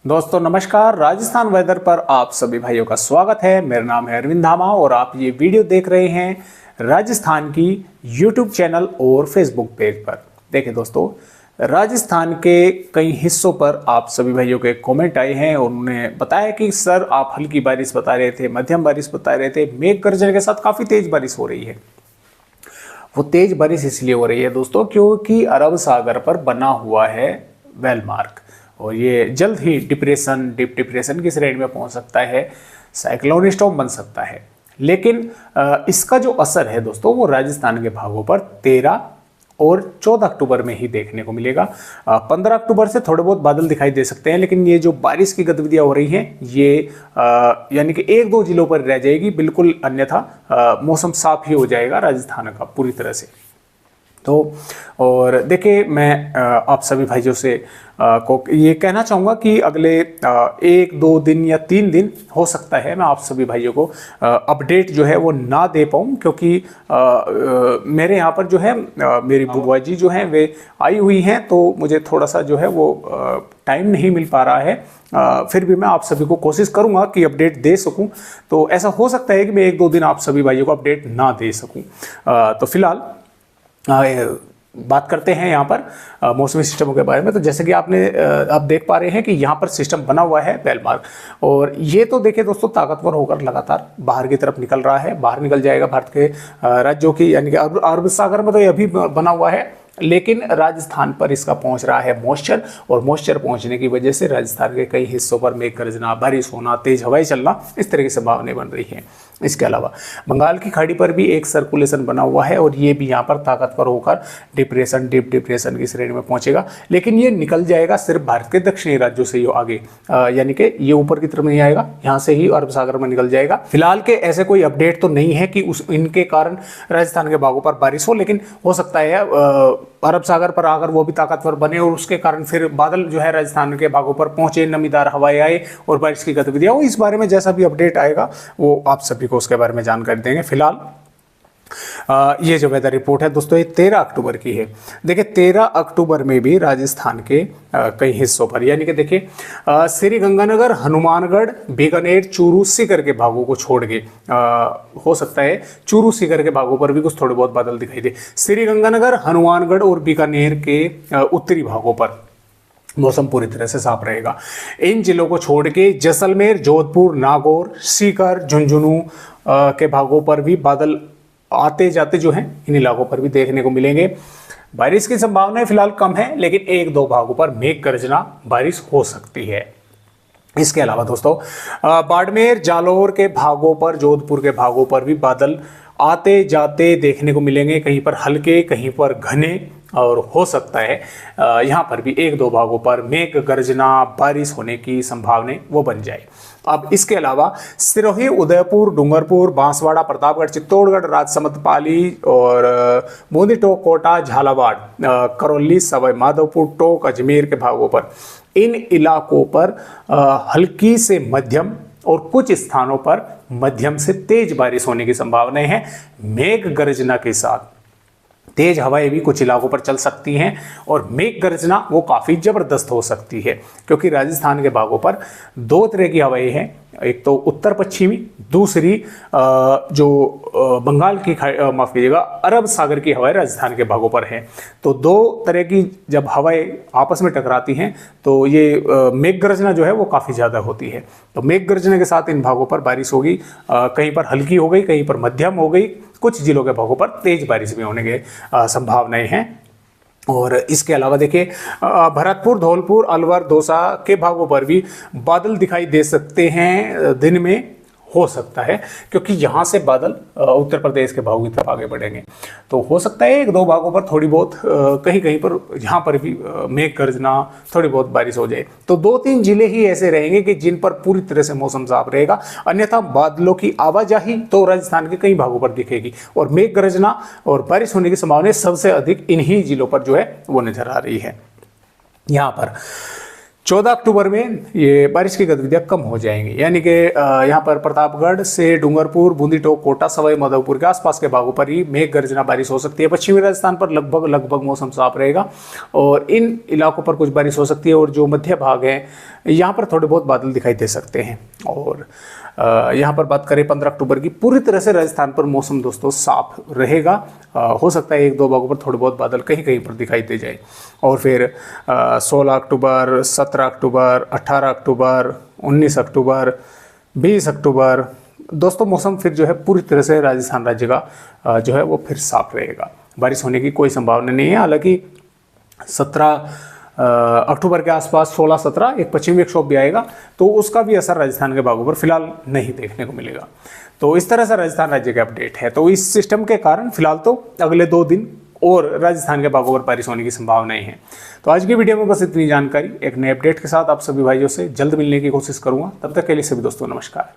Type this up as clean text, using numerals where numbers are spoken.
दोस्तों नमस्कार। राजस्थान वेदर पर आप सभी भाइयों का स्वागत है। मेरा नाम है अरविंद धामा और आप ये वीडियो देख रहे हैं राजस्थान की यूट्यूब चैनल और फेसबुक पेज पर। देखिए दोस्तों, राजस्थान के कई हिस्सों पर आप सभी भाइयों के कमेंट आए हैं और उन्होंने बताया कि सर आप हल्की बारिश बता रहे थे, मध्यम बारिश बता रहे थे, मेघ गर्जन के साथ काफ़ी तेज बारिश हो रही है। वो तेज बारिश इसलिए हो रही है दोस्तों क्योंकि अरब सागर पर बना हुआ है वेलमार्क और ये जल्द ही डीप डिप्रेशन की श्रेणी में पहुंच सकता है, साइक्लोन स्टॉर्म बन सकता है। लेकिन इसका जो असर है दोस्तों वो राजस्थान के भागों पर 13 और 14 अक्टूबर में ही देखने को मिलेगा। 15 अक्टूबर से थोड़े बहुत बादल दिखाई दे सकते हैं, लेकिन ये जो बारिश की गतिविधियां हो रही हैं ये यानी कि एक दो जिलों पर रह जाएगी बिल्कुल, अन्यथा मौसम साफ ही हो जाएगा राजस्थान का पूरी तरह से। तो और देखिए, मैं आप सभी भाइयों से को ये कहना चाहूँगा कि अगले 1-2 दिन या 3 दिन हो सकता है मैं आप सभी भाइयों को अपडेट जो है वो ना दे पाऊँ, क्योंकि मेरे यहाँ पर जो है मेरी बुआ जी जो हैं वे आई हुई हैं, तो मुझे थोड़ा सा जो है वो टाइम नहीं मिल पा रहा है। फिर भी मैं आप सभी को कोशिश करूंगा कि अपडेट दे सकूं। तो ऐसा हो सकता है कि मैं 1-2 दिन आप सभी भाइयों को अपडेट ना दे सकूं। तो फिलहाल बात करते हैं यहाँ पर मौसमी सिस्टमों के बारे में। तो जैसे कि आप देख पा रहे हैं कि यहाँ पर सिस्टम बना हुआ है वेलमार्क, और ये तो देखिए दोस्तों ताकतवर होकर लगातार बाहर की तरफ निकल रहा है, बाहर निकल जाएगा भारत के राज्यों की, यानी कि अरब सागर में तो ये अभी बना हुआ है, लेकिन राजस्थान पर इसका पहुंच रहा है मॉइस्चर, और मॉइस्चर पहुंचने की वजह से राजस्थान के कई हिस्सों पर मेघ गर्जना, बारिश होना, तेज हवाएं चलना, इस तरह की संभावनाएं बन रही हैं। इसके अलावा बंगाल की खाड़ी पर भी एक सर्कुलेशन बना हुआ है और ये भी यहाँ पर ताकतवर होकर डीप डिप्रेशन की श्रेणी में पहुंचेगा, लेकिन ये निकल जाएगा सिर्फ भारत के दक्षिणी राज्यों से ही आगे, यानी कि ये ऊपर की तरफ नहीं आएगा, यहाँ से ही अरब सागर में निकल जाएगा। फिलहाल के ऐसे कोई अपडेट तो नहीं है कि इनके कारण राजस्थान के भागों पर बारिश हो, लेकिन हो सकता है अरब सागर पर आकर वो भी ताकतवर बने और उसके कारण फिर बादल जो है राजस्थान के भागों पर पहुंचे, नमीदार हवाएं आए और बारिश की गतिविधियां हो। इस बारे में जैसा भी अपडेट आएगा वो आप सभी को उसके बारे में जानकारी देंगे। फिलहाल ये जो वेदर रिपोर्ट है दोस्तों ये 13 अक्टूबर की है। देखिए 13 अक्टूबर में भी राजस्थान के कई हिस्सों पर, यानी कि देखिए श्री गंगानगर, हनुमानगढ़, बीकानेर, चूरू, सीकर के भागों को छोड़ के हो सकता है चूरू सीकर के भागों पर भी कुछ थोड़े बहुत बादल दिखाई दे। श्री गंगानगर, हनुमानगढ़ और बीकानेर के उत्तरी भागों पर मौसम पूरी तरह से साफ रहेगा। इन जिलों को छोड़ के जैसलमेर, जोधपुर, नागौर, सीकर, झुंझुनू के भागों पर भी बादल आते जाते जो हैं इन इलाकों पर भी देखने को मिलेंगे। बारिश की संभावनाएं फिलहाल कम है, लेकिन 1-2 भागों पर मेघ गर्जना बारिश हो सकती है। इसके अलावा दोस्तों बाड़मेर, जालौर के भागों पर, जोधपुर के भागों पर भी बादल आते जाते देखने को मिलेंगे, कहीं पर हल्के, कहीं पर घने, और हो सकता है यहाँ पर भी 1-2 भागों पर मेघ गर्जना बारिश होने की संभावनाएं वो बन जाए। अब इसके अलावा सिरोही, उदयपुर, डूंगरपुर, बांसवाड़ा, प्रतापगढ़, चित्तौड़गढ़, राजसमंद, पाली और बूंदी टोक, कोटा, झालावाड़, करौली, सवाई माधोपुर, टोक, अजमेर के भागों पर, इन इलाकों पर हल्की से मध्यम और कुछ स्थानों पर मध्यम से तेज बारिश होने की संभावनाएं हैं। मेघ गर्जना के साथ तेज हवाएं भी कुछ इलाकों पर चल सकती हैं और मेघ गर्जना वो काफ़ी ज़बरदस्त हो सकती है, क्योंकि राजस्थान के भागों पर 2 तरह की हवाएं हैं। एक तो उत्तर पश्चिमी, दूसरी जो बंगाल की माफ़ कीजिएगा अरब सागर की हवाएं राजस्थान के भागों पर हैं। तो 2 तरह की जब हवाएं आपस में टकराती हैं तो ये मेघ गर्जना जो है वो काफ़ी ज़्यादा होती है। तो मेघ गर्जना के साथ इन भागों पर बारिश होगी, कहीं पर हल्की हो गई, कहीं पर मध्यम हो गई, कुछ जिलों के भागों पर तेज बारिश भी होने की संभावनाएं हैं। और इसके अलावा देखिए भरतपुर, धौलपुर, अलवर, दौसा के भागों पर भी बादल दिखाई दे सकते हैं, दिन में हो सकता है, क्योंकि यहाँ से बादल उत्तर प्रदेश के भागों की तरफ आगे बढ़ेंगे। तो हो सकता है 1-2 भागों पर थोड़ी बहुत कहीं कहीं पर यहाँ पर भी मेघ गर्जना, थोड़ी बहुत बारिश हो जाए। तो 2-3 जिले ही ऐसे रहेंगे कि जिन पर पूरी तरह से मौसम साफ रहेगा, अन्यथा बादलों की आवाजाही तो राजस्थान के कई भागों पर दिखेगी और मेघ गर्जना और बारिश होने की संभावना सबसे अधिक इन्हीं जिलों पर जो है वो नजर आ रही है। यहाँ पर 14 अक्टूबर में ये बारिश की गतिविधियां कम हो जाएंगी, यानी कि यहाँ पर प्रतापगढ़ से डूंगरपुर, बूंदी टोक, कोटा, सवाई माधोपुर के आसपास के भागों पर ही मेघ गर्जना बारिश हो सकती है। पश्चिमी राजस्थान पर लगभग मौसम साफ रहेगा और इन इलाकों पर कुछ बारिश हो सकती है। और जो मध्य भाग है यहाँ पर थोड़े बहुत बादल दिखाई दे सकते हैं। और यहाँ पर बात करें 15 अक्टूबर की, पूरी तरह से राजस्थान पर मौसम दोस्तों साफ रहेगा। हो सकता है 1-2 भागों पर थोड़े बहुत बादल कहीं कहीं पर दिखाई दे जाए। और फिर 16 अक्टूबर, 17 अक्टूबर, 18 अक्टूबर, 19 अक्टूबर, 20 अक्टूबर दोस्तों मौसम फिर जो है पूरी तरह से राजस्थान राज्य का जो है वो फिर साफ रहेगा। बारिश होने की कोई संभावना नहीं है। हालांकि 17 अक्टूबर के आसपास 16-17 एक पश्चिमी विक्षोभ भी आएगा, तो उसका भी असर राजस्थान के भागों पर फिलहाल नहीं देखने को मिलेगा। तो इस तरह से राजस्थान राज्य का अपडेट है। तो इस सिस्टम के कारण फिलहाल तो अगले 2 दिन और राजस्थान के भागों पर बारिश होने की संभावनाएं हैं। तो आज की वीडियो में बस इतनी जानकारी। एक नए अपडेट के साथ आप सभी भाइयों से जल्द मिलने की कोशिश करूंगा। तब तक के लिए सभी दोस्तों नमस्कार।